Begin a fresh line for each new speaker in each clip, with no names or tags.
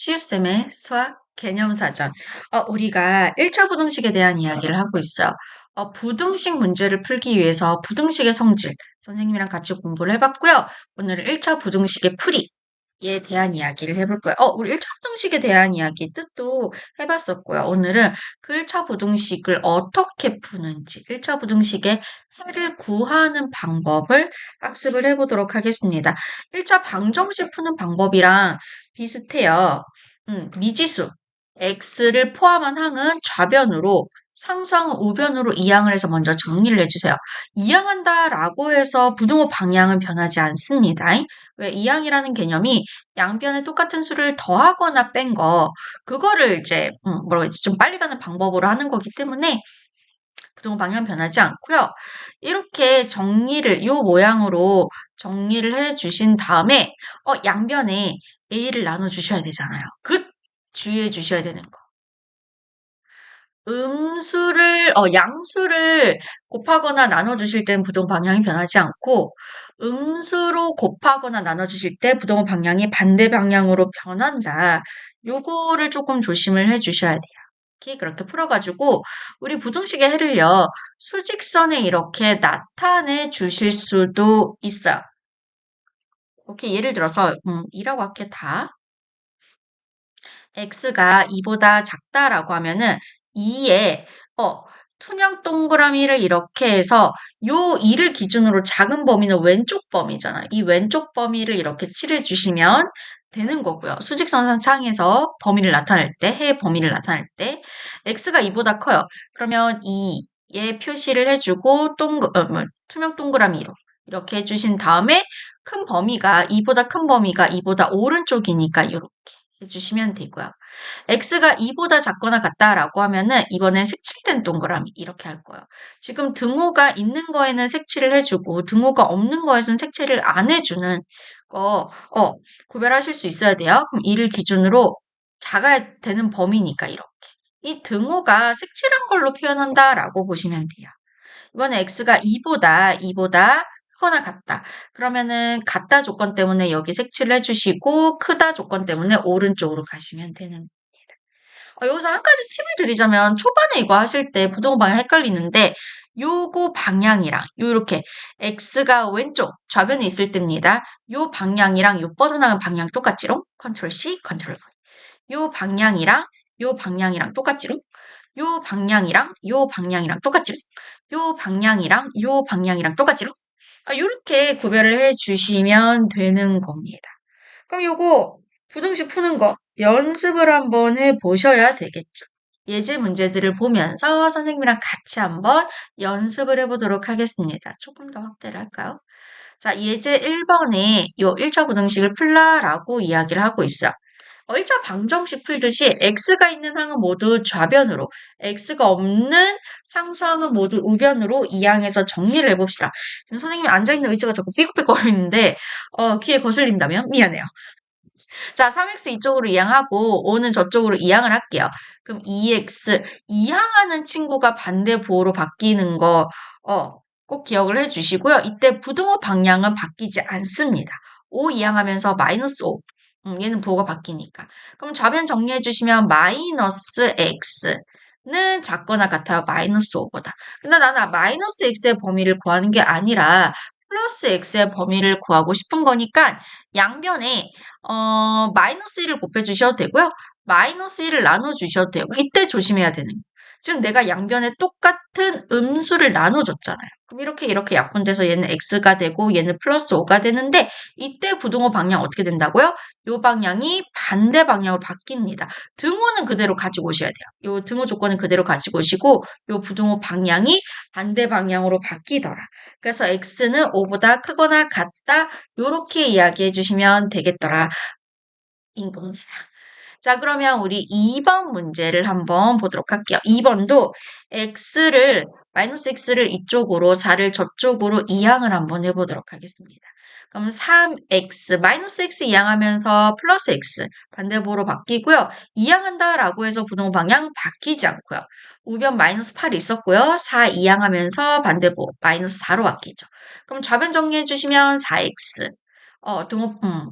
시우쌤의 수학 개념사전. 우리가 1차 부등식에 대한 이야기를 하고 있어요. 부등식 문제를 풀기 위해서 부등식의 성질, 선생님이랑 같이 공부를 해봤고요. 오늘은 1차 부등식의 풀이에 대한 이야기를 해볼 거예요. 우리 1차 부등식에 대한 이야기 뜻도 해봤었고요. 오늘은 그 1차 부등식을 어떻게 푸는지, 1차 부등식의 해를 구하는 방법을 학습을 해보도록 하겠습니다. 1차 방정식 푸는 방법이랑 비슷해요. 미지수 x를 포함한 항은 좌변으로 상수항은 우변으로 이항을 해서 먼저 정리를 해주세요. 이항한다라고 해서 부등호 방향은 변하지 않습니다. 왜 이항이라는 개념이 양변에 똑같은 수를 더하거나 뺀 거, 그거를 이제 뭐라고 해야지, 좀 빨리 가는 방법으로 하는 거기 때문에 부등호 방향 변하지 않고요. 이렇게 요 모양으로 정리를 해 주신 다음에 양변에 a를 나눠 주셔야 되잖아요. 주의해 주셔야 되는 거. 양수를 곱하거나 나눠 주실 때는 부등호 방향이 변하지 않고 음수로 곱하거나 나눠 주실 때 부등호 방향이 반대 방향으로 변한다. 요거를 조금 조심을 해 주셔야 돼요. 이렇게 그렇게 풀어가지고 우리 부등식의 해를요 수직선에 이렇게 나타내 주실 수도 있어요. 오케이, 예를 들어서 2라고 할게. 다 x가 2보다 작다라고 하면은 2에 투명 동그라미를 이렇게 해서 요 2를 기준으로 작은 범위는 왼쪽 범위잖아요. 이 왼쪽 범위를 이렇게 칠해 주시면 되는 거고요. 수직선 상에서 범위를 나타낼 때, 해의 범위를 나타낼 때 x가 2보다 커요. 그러면 2에 표시를 해주고 투명 동그라미로 이렇게 해주신 다음에 큰 범위가 2보다 큰 범위가 2보다 오른쪽이니까 이렇게 해주시면 되고요. x가 2보다 작거나 같다라고 하면은 이번엔 색칠된 동그라미 이렇게 할 거예요. 지금 등호가 있는 거에는 색칠을 해주고 등호가 없는 거에서는 색칠을 안 해주는 거 구별하실 수 있어야 돼요. 그럼 2를 기준으로 작아야 되는 범위니까 이렇게. 이 등호가 색칠한 걸로 표현한다라고 보시면 돼요. 이번에 x가 2보다 크거나 같다. 그러면은 같다 조건 때문에 여기 색칠을 해주시고 크다 조건 때문에 오른쪽으로 가시면 되는 겁니다. 여기서 한 가지 팁을 드리자면 초반에 이거 하실 때 부등호 방향 헷갈리는데 요거 방향이랑 요렇게 x가 왼쪽 좌변에 있을 때입니다. 요 방향이랑 요 뻗어나간 방향 똑같지롱? 컨트롤 C, 컨트롤 V. 요 방향이랑 똑같지롱? 요 방향이랑 요 방향이랑 똑같지롱? 요 방향이랑 요 방향이랑 똑같지롱? 요렇게 구별을 해 주시면 되는 겁니다. 그럼 요거 부등식 푸는 거 연습을 한번 해 보셔야 되겠죠. 예제 문제들을 보면서 선생님이랑 같이 한번 연습을 해보도록 하겠습니다. 조금 더 확대를 할까요? 자, 예제 1번에 요 1차 부등식을 풀라라고 이야기를 하고 있어요. 1차 방정식 풀듯이 x가 있는 항은 모두 좌변으로, x가 없는 상수항은 모두 우변으로 이항해서 정리를 해봅시다. 지금 선생님이 앉아있는 의자가 자꾸 삐걱삐걱거리는데 귀에 거슬린다면 미안해요. 자, 3x 이쪽으로 이항하고 5는 저쪽으로 이항을 할게요. 그럼 2x 이항하는 친구가 반대 부호로 바뀌는 거 꼭 기억을 해주시고요. 이때 부등호 방향은 바뀌지 않습니다. 5 이항하면서 마이너스 5. 얘는 부호가 바뀌니까. 그럼 좌변 정리해 주시면 마이너스 x는 작거나 같아요. 마이너스 5보다. 근데 나는 마이너스 x의 범위를 구하는 게 아니라 플러스 x의 범위를 구하고 싶은 거니까 양변에 마이너스 1을 곱해주셔도 되고요. 마이너스 1을 나눠주셔도 되고 이때 조심해야 되는 거예요. 지금 내가 양변에 똑같은 음수를 나눠줬잖아요. 그럼 이렇게 약분돼서 얘는 x가 되고 얘는 플러스 5가 되는데 이때 부등호 방향 어떻게 된다고요? 요 방향이 반대 방향으로 바뀝니다. 등호는 그대로 가지고 오셔야 돼요. 요 등호 조건은 그대로 가지고 오시고 요 부등호 방향이 반대 방향으로 바뀌더라. 그래서 x는 5보다 크거나 같다. 요렇게 이야기해 주시면 되겠더라. 인 겁니다. 자, 그러면 우리 2번 문제를 한번 보도록 할게요. 2번도 마이너스 x를 이쪽으로, 4를 저쪽으로 이항을 한번 해보도록 하겠습니다. 그럼 3x, 마이너스 x 이항하면서 플러스 x, 반대부호로 바뀌고요. 이항한다라고 해서 부등호 방향 바뀌지 않고요. 우변 마이너스 8이 있었고요. 4 이항하면서 반대부호 마이너스 4로 바뀌죠. 그럼 좌변 정리해 주시면 4x,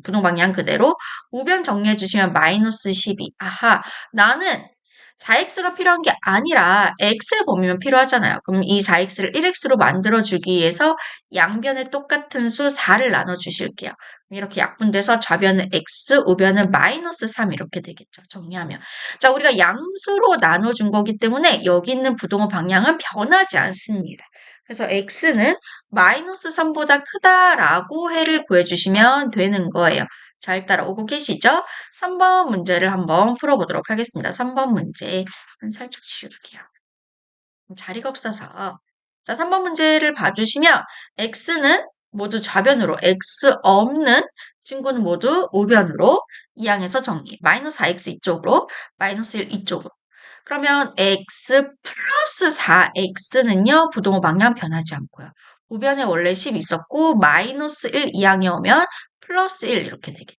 부동 방향 그대로. 우변 정리해 주시면 마이너스 12. 아하, 나는 4x가 필요한 게 아니라 x의 범위만 필요하잖아요. 그럼 이 4x를 1x로 만들어주기 위해서 양변에 똑같은 수 4를 나눠주실게요. 이렇게 약분돼서 좌변은 x, 우변은 마이너스 3 이렇게 되겠죠. 정리하면. 자, 우리가 양수로 나눠준 거기 때문에 여기 있는 부동호 방향은 변하지 않습니다. 그래서 x는 마이너스 3보다 크다라고 해를 구해주시면 되는 거예요. 잘 따라오고 계시죠? 3번 문제를 한번 풀어보도록 하겠습니다. 3번 문제 살짝 지울게요. 자리가 없어서. 자, 3번 문제를 봐주시면 x는 모두 좌변으로, x 없는 친구는 모두 우변으로 이항에서 정리. 마이너스 4x 이쪽으로, 마이너스 1 이쪽으로. 그러면 x 플러스 4x는요, 부동호 방향 변하지 않고요. 우변에 원래 10 있었고, 마이너스 1 이항에 오면 플러스 1 이렇게 되겠지.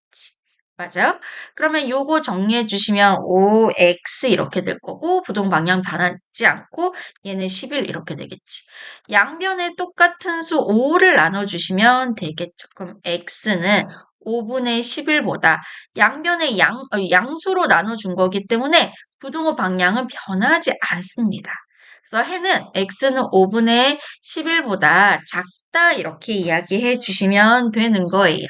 맞아요? 그러면 요거 정리해 주시면 5x 이렇게 될 거고, 부동 방향 변하지 않고, 얘는 11 이렇게 되겠지. 양변에 똑같은 수 5를 나눠주시면 되겠죠. 그럼 x는 5분의 11보다 양변에 양수로 나눠준 거기 때문에 부동호 방향은 변하지 않습니다. 그래서 해는 x는 5분의 11보다 작다 이렇게 이야기해 주시면 되는 거예요.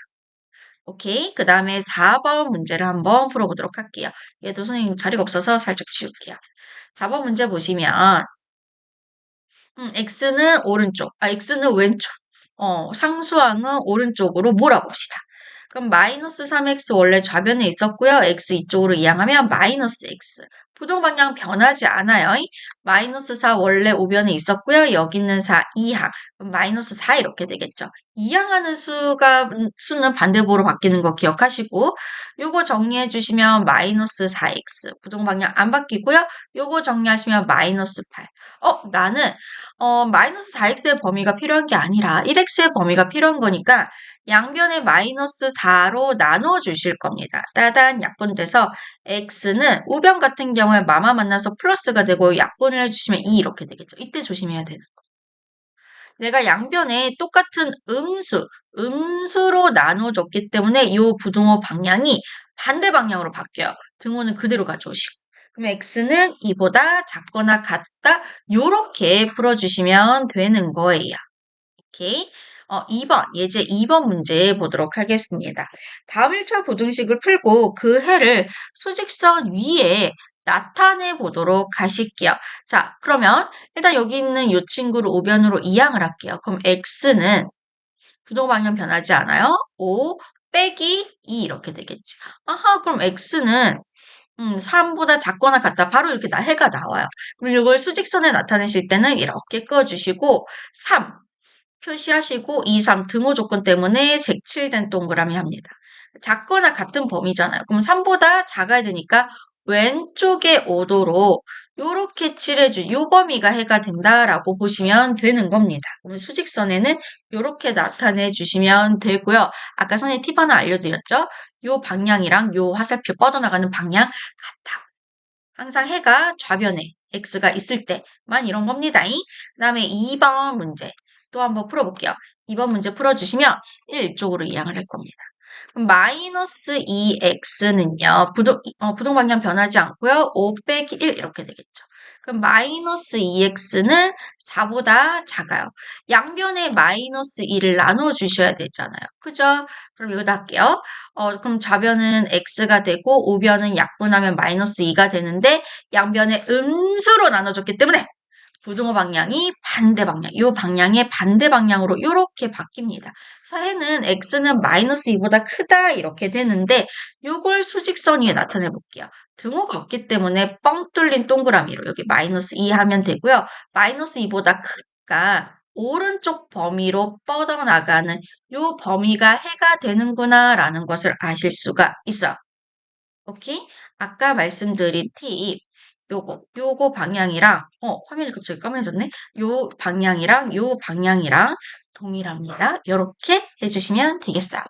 오케이. 그 다음에 4번 문제를 한번 풀어보도록 할게요. 얘도 선생님 자리가 없어서 살짝 지울게요. 4번 문제 보시면 x는 오른쪽, x는 왼쪽, 상수항은 오른쪽으로 몰아봅시다. 그럼 마이너스 3x 원래 좌변에 있었고요. x 이쪽으로 이항하면 마이너스 x. 부동 방향 변하지 않아요. 마이너스 4 원래 우변에 있었고요. 여기 있는 4 이항. 그럼 마이너스 4 이렇게 되겠죠. 이항하는 수는 반대보로 바뀌는 거 기억하시고 요거 정리해 주시면 마이너스 4x. 부동 방향 안 바뀌고요. 요거 정리하시면 마이너스 8. 나는 마이너스 4x의 범위가 필요한 게 아니라 1x의 범위가 필요한 거니까 양변에 마이너스 4로 나눠주실 겁니다. 따단 약분돼서 x는 우변 같은 경우에 마마 만나서 플러스가 되고 약분을 해주시면 2 이렇게 되겠죠. 이때 조심해야 되는 거. 내가 양변에 똑같은 음수로 나눠줬기 때문에 이 부동호 방향이 반대 방향으로 바뀌어요. 등호는 그대로 가져오시고. 그럼 x는 2보다 작거나 같다. 요렇게 풀어주시면 되는 거예요. 오케이. 2번, 예제 2번 문제 보도록 하겠습니다. 다음 1차 부등식을 풀고 그 해를 수직선 위에 나타내 보도록 하실게요. 자, 그러면 일단 여기 있는 이 친구를 우변으로 이항을 할게요. 그럼 x는 부동 방향 변하지 않아요? 5 빼기 2 이렇게 되겠지. 아하, 그럼 x는 3보다 작거나 같다. 바로 이렇게 해가 나와요. 그럼 이걸 수직선에 나타내실 때는 이렇게 그어주시고 3 표시하시고 2, 3 등호 조건 때문에 색칠된 동그라미 합니다. 작거나 같은 범위잖아요. 그럼 3보다 작아야 되니까 왼쪽에 5도로 요렇게 요 범위가 해가 된다라고 보시면 되는 겁니다. 그럼 수직선에는 요렇게 나타내 주시면 되고요. 아까 선생님 팁 하나 알려드렸죠? 요 방향이랑 요 화살표 뻗어나가는 방향 같다고. 항상 해가 좌변에 x가 있을 때만 이런 겁니다. 그 다음에 2번 문제 또 한번 풀어볼게요. 2번 문제 풀어주시면 1쪽으로 이항을 할 겁니다. 그럼 마이너스 2x는요. 부동 방향 변하지 않고요. 5 빼기 1 이렇게 되겠죠. 그럼 마이너스 2x는 4보다 작아요. 양변에 마이너스 2를 나눠주셔야 되잖아요. 그죠? 그럼 이거 할게요. 그럼 좌변은 x가 되고 우변은 약분하면 마이너스 2가 되는데 양변에 음수로 나눠줬기 때문에 부등호 방향이 반대 방향, 이 방향의 반대 방향으로 이렇게 바뀝니다. 그래서 해는 x는 마이너스 2보다 크다 이렇게 되는데 이걸 수직선 위에 나타내 볼게요. 등호가 없기 때문에 뻥 뚫린 동그라미로 여기 마이너스 2 하면 되고요. 마이너스 2보다 크니까 오른쪽 범위로 뻗어나가는 이 범위가 해가 되는구나라는 것을 아실 수가 있어요. 오케이? 아까 말씀드린 팁, 요거 방향이랑, 화면이 갑자기 까매졌네? 요 방향이랑 동일합니다. 이렇게 해주시면 되겠어요.